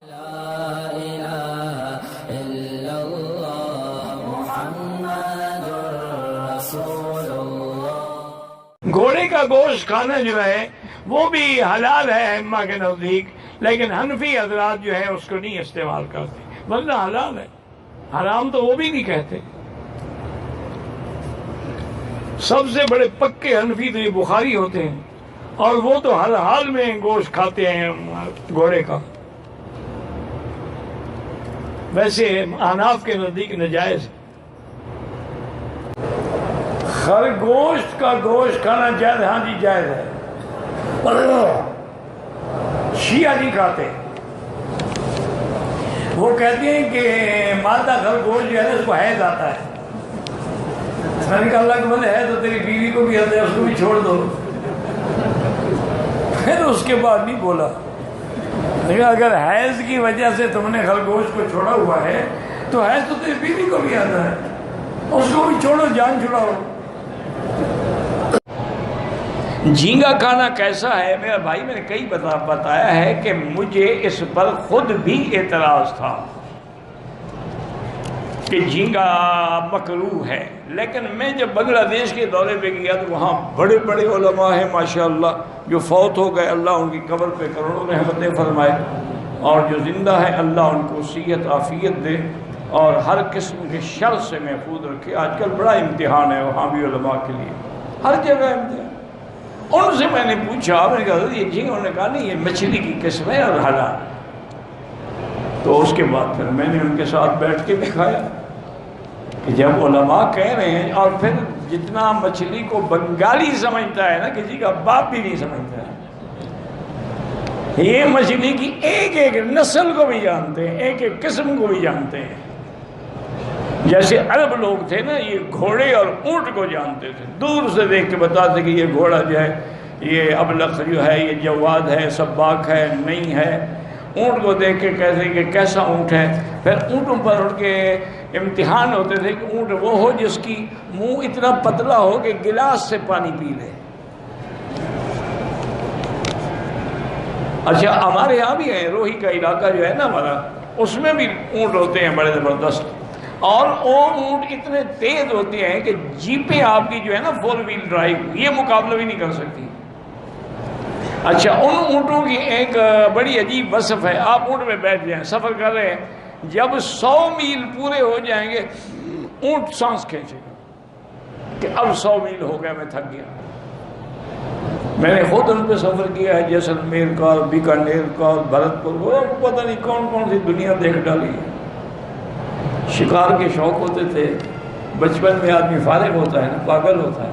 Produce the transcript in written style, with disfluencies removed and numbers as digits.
گھوڑے کا گوشت کھانا جو ہے وہ بھی حلال ہے ائمہ کے نزدیک، لیکن حنفی حضرات جو ہے اس کو نہیں استعمال کرتے، ورنہ حلال ہے، حرام تو وہ بھی نہیں کہتے۔ سب سے بڑے پکے حنفی تو یہ بخاری ہوتے ہیں، اور وہ تو ہر حال میں گوشت کھاتے ہیں گھوڑے کا۔ ویسے احناف کے نزدیک نجائز ہے۔ خرگوش کا گوشت کھانا جائز، ہاں جی جائز ہے، پر شیعہ نہیں کھاتے۔ وہ کہتے ہیں کہ مادہ خرگوش جو ہے اس کو حیض آتا ہے۔ میں نے کہا اللہ کے بندے ہے تو تیری بیوی کو بھی آتا ہے، اس کو بھی چھوڑ دو۔ پھر اس کے بعد نہیں بولا، لیکن اگر حیض کی وجہ سے تم نے خرگوش کو چھوڑا ہوا ہے تو حیض تو تیری بیوی کو بھی آتا ہے، اس کو بھی چھوڑو، جان چھڑاؤ۔ جھینگا کھانا کیسا ہے؟ میرا بھائی میں نے کئی بتایا ہے کہ مجھے اس پر خود بھی اعتراض تھا کہ جھینگا مکروہ ہے، لیکن میں جب بنگلہ دیش کے دورے پہ گیا تو وہاں بڑے بڑے علماء ہیں ماشاءاللہ، جو فوت ہو گئے، اللہ ان کی قبر پہ کروڑوں رحمتیں فرمائے، اور جو زندہ ہے اللہ ان کو صحت عافیت دے اور ہر قسم کے شر سے محفوظ رکھے۔ آج کل بڑا امتحان ہے وہاں بھی علماء کے لیے، ہر جگہ امتحان۔ ان سے میں نے پوچھا، میں نے کہا یہ جھینگا، انہوں نے کہا نہیں یہ مچھلی کی قسم ہے اور حلال۔ تو اس کے بعد پھر میں نے ان کے ساتھ بیٹھ کے بھی کھایا کہ جب علماء کہہ رہے ہیں، اور پھر جتنا مچھلی کو بنگالی سمجھتا ہے نا، کسی کا باپ بھی نہیں سمجھتا ہے، یہ مچھلی کی ایک ایک نسل کو بھی جانتے ہیں، ایک ایک قسم کو بھی جانتے ہیں۔ جیسے عرب لوگ تھے نا، یہ گھوڑے اور اونٹ کو جانتے تھے، دور سے دیکھ کے بتاتے کہ یہ گھوڑا جو ہے یہ ابلق جو ہے، یہ جواد ہے، سباق ہے، نہیں ہے۔ اونٹ کو دیکھ کے کہتے کہ کیسا اونٹ ہے۔ پھر اونٹوں پر ان کے امتحان ہوتے تھے کہ اونٹ وہ ہو جس کی منہ اتنا پتلا ہو کہ گلاس سے پانی پی لے۔ اچھا ہمارے یہاں بھی ہے، روہی کا علاقہ جو ہے نا ہمارا، اس میں بھی اونٹ ہوتے ہیں بڑے زبردست، اور وہ اونٹ اتنے تیز ہوتے ہیں کہ جیپیں آپ کی جو ہے نا 4 ویل ڈرائیو، یہ مقابلہ بھی نہیں کر سکتی۔ اچھا ان اونٹوں کی ایک بڑی عجیب وصف ہے، آپ اونٹ میں بیٹھ جائیں، سفر کر رہے ہیں، جب 100 میل پورے ہو جائیں گے اونٹ سانس کھینچے گا کہ اب 100 میل ہو گیا، میں تھک گیا۔ میں نے خود ان پہ سفر کیا ہے، جیسلمیر کا، بیکانیر کا، بھرت پور، وہ پتہ نہیں کون کون سی دنیا دیکھ ڈالی ہے۔ شکار کے شوق ہوتے تھے، بچپن میں آدمی فارغ ہوتا ہے نا، پاگل ہوتا ہے۔